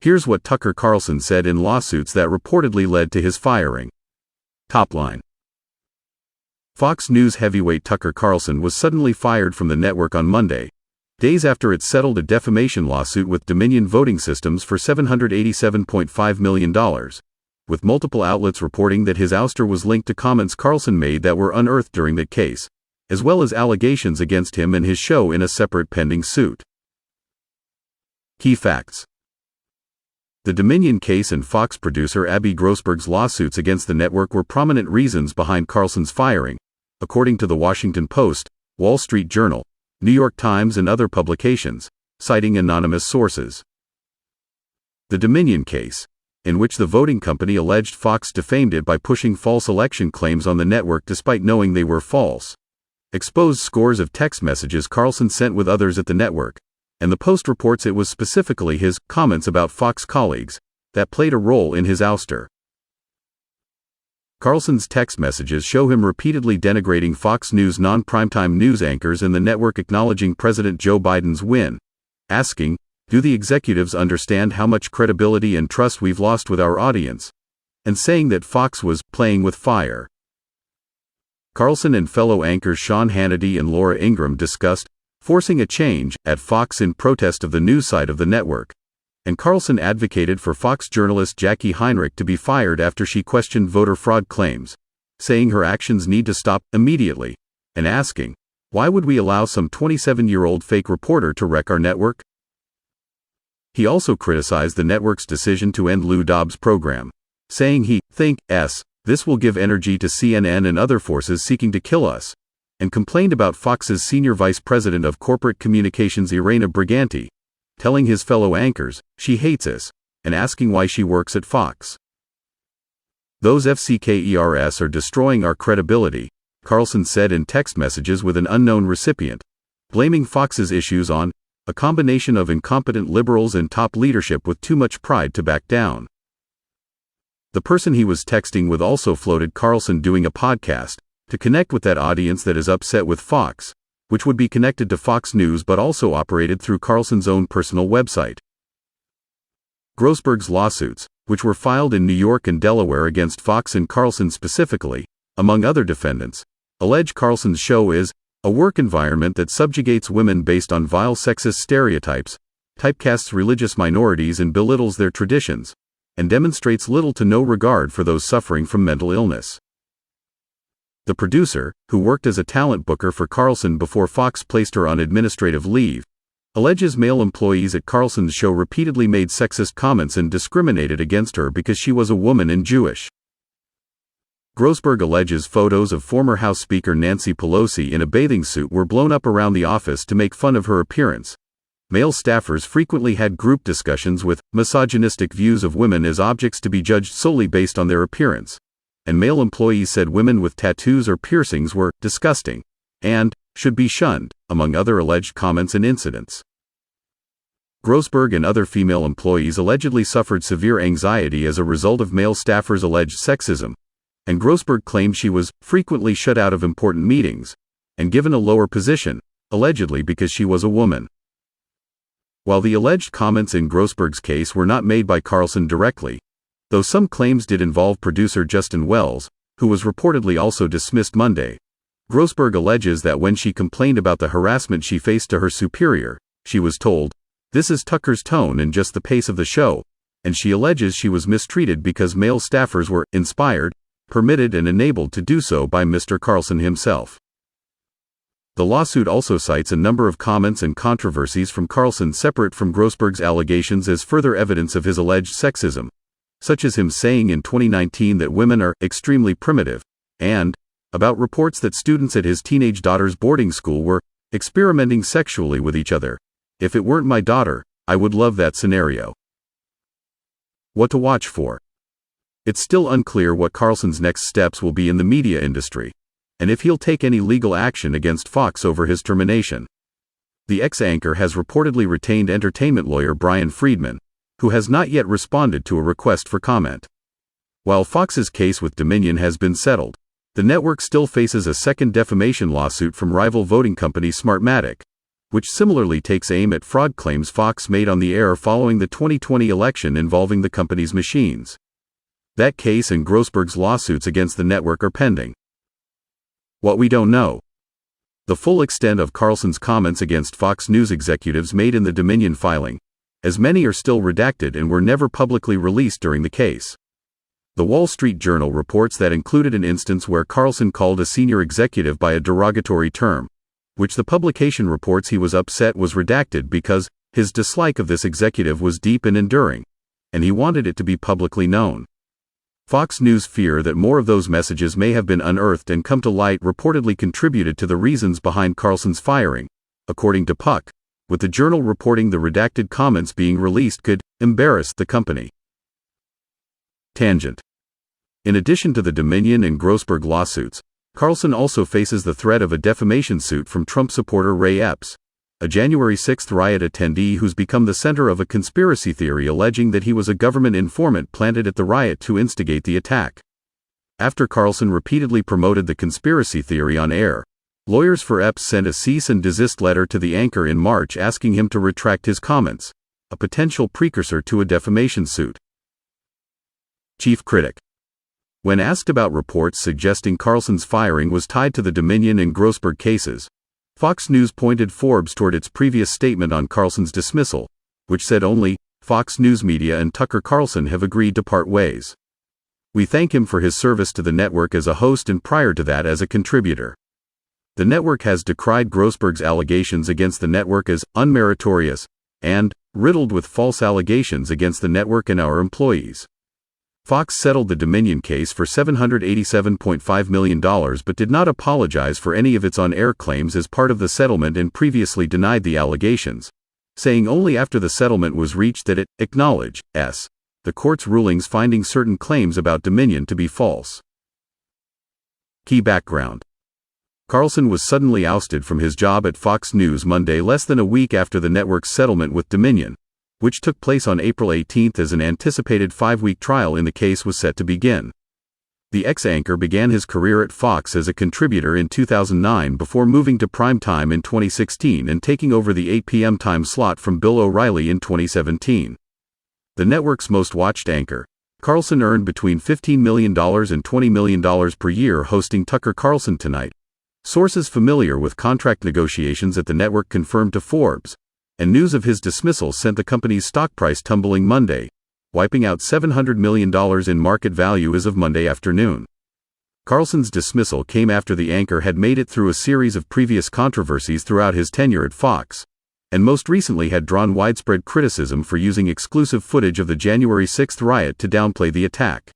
Here's what Tucker Carlson said in lawsuits that reportedly led to his firing. Top line. Fox News heavyweight Tucker Carlson was suddenly fired from the network on Monday, days after it settled a defamation lawsuit with Dominion Voting Systems for $787.5 million, with multiple outlets reporting that his ouster was linked to comments Carlson made that were unearthed during that case, as well as allegations against him and his show in a separate pending suit. Key facts. The Dominion case and Fox producer Abby Grossberg's lawsuits against the network were prominent reasons behind Carlson's firing, according to The Washington Post, Wall Street Journal, New York Times and other publications, citing anonymous sources. The Dominion case, in which the voting company alleged Fox defamed it by pushing false election claims on the network despite knowing they were false, exposed scores of text messages Carlson sent with others at the network, and the Post reports it was specifically his comments about Fox colleagues that played a role in his ouster. Carlson's text messages show him repeatedly denigrating Fox News non-primetime news anchors and the network, acknowledging President Joe Biden's win, asking, "Do the executives understand how much credibility and trust we've lost with our audience?" and saying that Fox was playing with fire. Carlson and fellow anchors Sean Hannity and Laura Ingraham discussed forcing a change at Fox in protest of the news side of the network, and Carlson advocated for Fox journalist Jackie Heinrich to be fired after she questioned voter fraud claims, saying her actions need to stop immediately, and asking, "Why would we allow some 27-year-old fake reporter to wreck our network?" He also criticized the network's decision to end Lou Dobbs' program, saying he thinks this will give energy to CNN and other forces seeking to kill us, and complained about Fox's senior vice president of corporate communications Irena Briganti, telling his fellow anchors she hates us, and asking why she works at Fox. "Those FCKERS are destroying our credibility," Carlson said in text messages with an unknown recipient, blaming Fox's issues on a combination of incompetent liberals and top leadership with too much pride to back down. The person he was texting with also floated Carlson doing a podcast to connect with that audience that is upset with Fox, which would be connected to Fox News but also operated through Carlson's own personal website. Grossberg's lawsuits, which were filed in New York and Delaware against Fox and Carlson specifically, among other defendants, allege Carlson's show is a work environment that subjugates women based on vile sexist stereotypes, typecasts religious minorities and belittles their traditions, and demonstrates little to no regard for those suffering from mental illness. The producer, who worked as a talent booker for Carlson before Fox placed her on administrative leave, alleges male employees at Carlson's show repeatedly made sexist comments and discriminated against her because she was a woman and Jewish. Grossberg alleges photos of former House Speaker Nancy Pelosi in a bathing suit were blown up around the office to make fun of her appearance. Male staffers frequently had group discussions with misogynistic views of women as objects to be judged solely based on their appearance, and male employees said women with tattoos or piercings were disgusting and should be shunned, among other alleged comments and incidents. Grossberg and other female employees allegedly suffered severe anxiety as a result of male staffers' alleged sexism, and Grossberg claimed she was frequently shut out of important meetings and given a lower position, allegedly because she was a woman. While the alleged comments in Grossberg's case were not made by Carlson directly, though some claims did involve producer Justin Wells, who was reportedly also dismissed Monday, Grossberg alleges that when she complained about the harassment she faced to her superior, she was told, "This is Tucker's tone and just the pace of the show," and she alleges she was mistreated because male staffers were inspired, permitted and enabled to do so by Mr. Carlson himself. The lawsuit also cites a number of comments and controversies from Carlson separate from Grossberg's allegations as further evidence of his alleged sexism, such as him saying in 2019 that women are extremely primitive, and about reports that students at his teenage daughter's boarding school were experimenting sexually with each other. "If it weren't my daughter, I would love that scenario." What to watch for? It's still unclear what Carlson's next steps will be in the media industry, and if he'll take any legal action against Fox over his termination. The ex-anchor has reportedly retained entertainment lawyer Brian Friedman, who has not yet responded to a request for comment. While Fox's case with Dominion has been settled, the network still faces a second defamation lawsuit from rival voting company Smartmatic, which similarly takes aim at fraud claims Fox made on the air following the 2020 election involving the company's machines. That case and Grossberg's lawsuits against the network are pending. What we don't know. The full extent of Carlson's comments against Fox News executives made in the Dominion filing, as many are still redacted and were never publicly released during the case. The Wall Street Journal reports that included an instance where Carlson called a senior executive by a derogatory term, which the publication reports he was upset was redacted because his dislike of this executive was deep and enduring, and he wanted it to be publicly known. Fox News' fear that more of those messages may have been unearthed and come to light reportedly contributed to the reasons behind Carlson's firing, according to Puck, with the Journal reporting the redacted comments being released could embarrass the company. Tangent. In addition to the Dominion and Grossberg lawsuits, Carlson also faces the threat of a defamation suit from Trump supporter Ray Epps, a January 6 riot attendee who's become the center of a conspiracy theory alleging that he was a government informant planted at the riot to instigate the attack. After Carlson repeatedly promoted the conspiracy theory on air, lawyers for Epps sent a cease and desist letter to the anchor in March asking him to retract his comments, a potential precursor to a defamation suit. Chief critic. When asked about reports suggesting Carlson's firing was tied to the Dominion and Grossberg cases, Fox News pointed Forbes toward its previous statement on Carlson's dismissal, which said only, "Fox News Media and Tucker Carlson have agreed to part ways. We thank him for his service to the network as a host and prior to that as a contributor." The network has decried Grossberg's allegations against the network as unmeritorious and riddled with false allegations against the network and our employees. Fox settled the Dominion case for $787.5 million but did not apologize for any of its on-air claims as part of the settlement and previously denied the allegations, saying only after the settlement was reached that it acknowledged the court's rulings finding certain claims about Dominion to be false. Key background. Carlson was suddenly ousted from his job at Fox News Monday less than a week after the network's settlement with Dominion, which took place on April 18 as an anticipated 5-week trial in the case was set to begin. The ex-anchor began his career at Fox as a contributor in 2009 before moving to primetime in 2016 and taking over the 8 p.m. time slot from Bill O'Reilly in 2017. The network's most watched anchor, Carlson earned between $15 million and $20 million per year hosting Tucker Carlson Tonight, sources familiar with contract negotiations at the network confirmed to Forbes, and news of his dismissal sent the company's stock price tumbling Monday, wiping out $700 million in market value as of Monday afternoon. Carlson's dismissal came after the anchor had made it through a series of previous controversies throughout his tenure at Fox, and most recently had drawn widespread criticism for using exclusive footage of the January 6 riot to downplay the attack.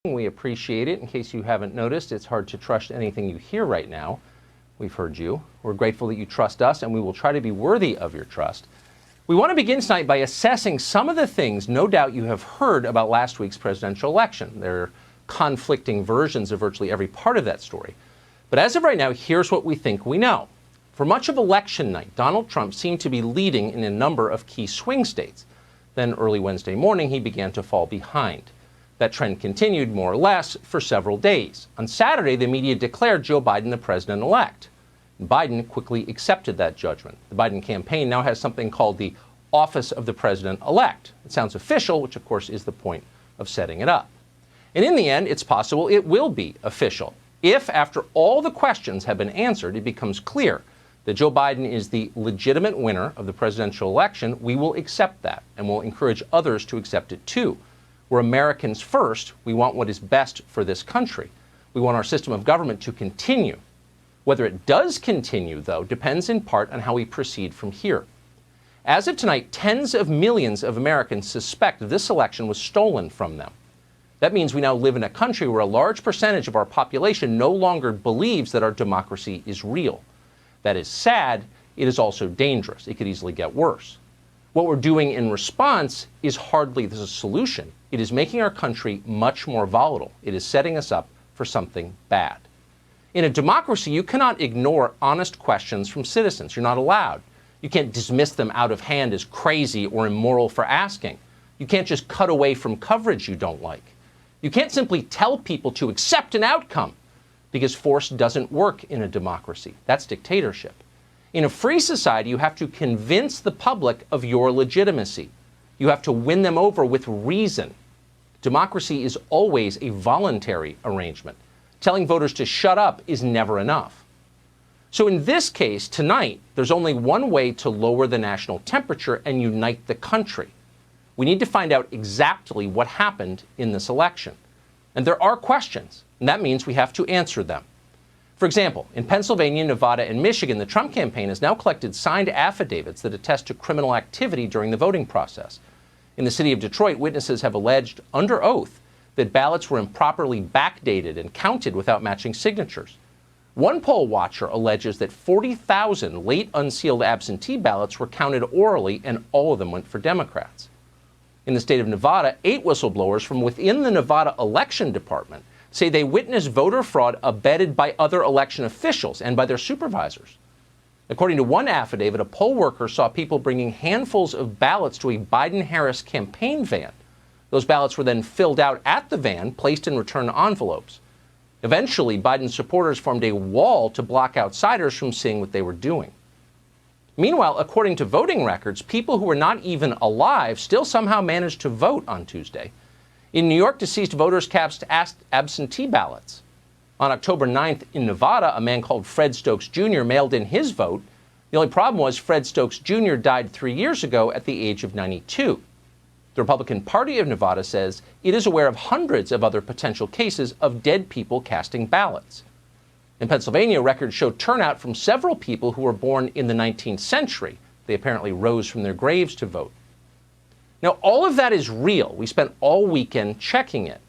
We appreciate it. In case you haven't noticed, it's hard to trust anything you hear right now. We've heard you. We're grateful that you trust us, and we will try to be worthy of your trust. We want to begin tonight by assessing some of the things no doubt you have heard about last week's presidential election. There are conflicting versions of virtually every part of that story. But as of right now, here's what we think we know. For much of election night, Donald Trump seemed to be leading in a number of key swing states. Then early Wednesday morning, he began to fall behind. That trend continued more or less for several days. On Saturday, the media declared Joe Biden the president-elect. Biden quickly accepted that judgment. The Biden campaign now has something called the Office of the President-elect. It sounds official, which of course is the point of setting it up. And in the end, it's possible it will be official. If, after all the questions have been answered, it becomes clear that Joe Biden is the legitimate winner of the presidential election, we will accept that and will encourage others to accept it too. We're Americans first. We want what is best for this country. We want our system of government to continue. Whether it does continue, though, depends in part on how we proceed from here. As of tonight, tens of millions of Americans suspect this election was stolen from them. That means we now live in a country where a large percentage of our population no longer believes that our democracy is real. That is sad. It is also dangerous. It could easily get worse. What we're doing in response is hardly the solution. It is making our country much more volatile. It is setting us up for something bad. In a democracy, you cannot ignore honest questions from citizens. You're not allowed. You can't dismiss them out of hand as crazy or immoral for asking. You can't just cut away from coverage you don't like. You can't simply tell people to accept an outcome. because force doesn't work in a democracy. That's dictatorship. In a free society, you have to convince the public of your legitimacy. You have to win them over with reason. Democracy is always a voluntary arrangement. Telling voters to shut up is never enough. So in this case, tonight, there's only one way to lower the national temperature and unite the country. We need to find out exactly what happened in this election. And there are questions, and that means we have to answer them. For example, in Pennsylvania, Nevada, and Michigan, the Trump campaign has now collected signed affidavits that attest to criminal activity during the voting process. In the city of Detroit, witnesses have alleged under oath that ballots were improperly backdated and counted without matching signatures. One poll watcher alleges that 40,000 late unsealed absentee ballots were counted orally, and all of them went for Democrats. In the state of Nevada, 8 whistleblowers from within the Nevada Election Department say they witnessed voter fraud abetted by other election officials and by their supervisors. According to one affidavit, a poll worker saw people bringing handfuls of ballots to a Biden-Harris campaign van. Those ballots were then filled out at the van, placed in return envelopes. Eventually, Biden supporters formed a wall to block outsiders from seeing what they were doing. Meanwhile, according to voting records, people who were not even alive still somehow managed to vote on Tuesday. In New York, deceased voters cast absentee ballots. On October 9th in Nevada, a man called Fred Stokes Jr. mailed in his vote. The only problem was Fred Stokes Jr. died 3 years ago at the age of 92. The Republican Party of Nevada says it is aware of hundreds of other potential cases of dead people casting ballots. In Pennsylvania, records show turnout from several people who were born in the 19th century. They apparently rose from their graves to vote. Now, all of that is real. We spent all weekend checking it.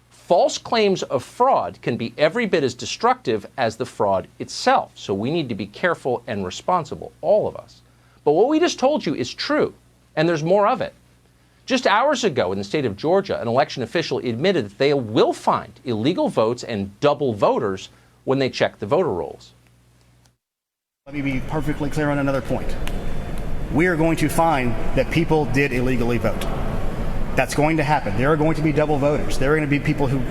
False claims of fraud can be every bit as destructive as the fraud itself, so we need to be careful and responsible, all of us. But what we just told you is true, and there's more of it. Just hours ago in the state of Georgia, an election official admitted that they will find illegal votes and double voters when they check the voter rolls. Let me be perfectly clear on another point. We are going to find that people did illegally vote. That's going to happen. There are going to be double voters. There are going to be people who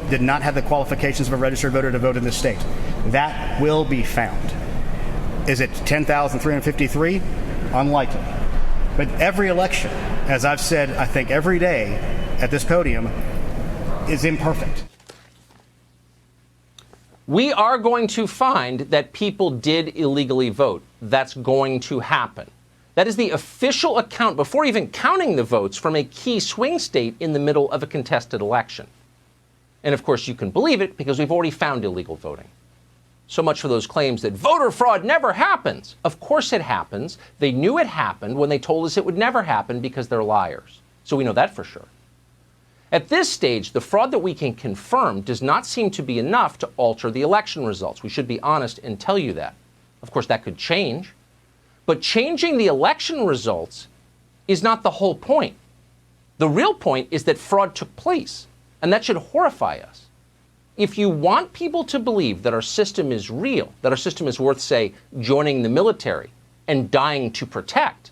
did not have the qualifications of a registered voter to vote in this state. That will be found. Is it 10,353? Unlikely. But every election, as I've said, I think every day at this podium, is imperfect. We are going to find that people did illegally vote. That's going to happen. That is the official account before even counting the votes from a key swing state in the middle of a contested election. And of course, you can believe it because we've already found illegal voting. So much for those claims that voter fraud never happens. Of course it happens. They knew it happened when they told us it would never happen because they're liars. So we know that for sure. At this stage, the fraud that we can confirm does not seem to be enough to alter the election results. We should be honest and tell you that. Of course, that could change. But changing the election results is not the whole point. The real point is that fraud took place, and that should horrify us. If you want people to believe that our system is real, that our system is worth, say, joining the military and dying to protect,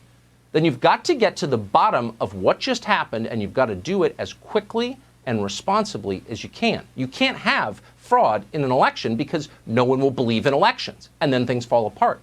then you've got to get to the bottom of what just happened, and you've got to do it as quickly and responsibly as you can. You can't have fraud in an election because no one will believe in elections, and then things fall apart.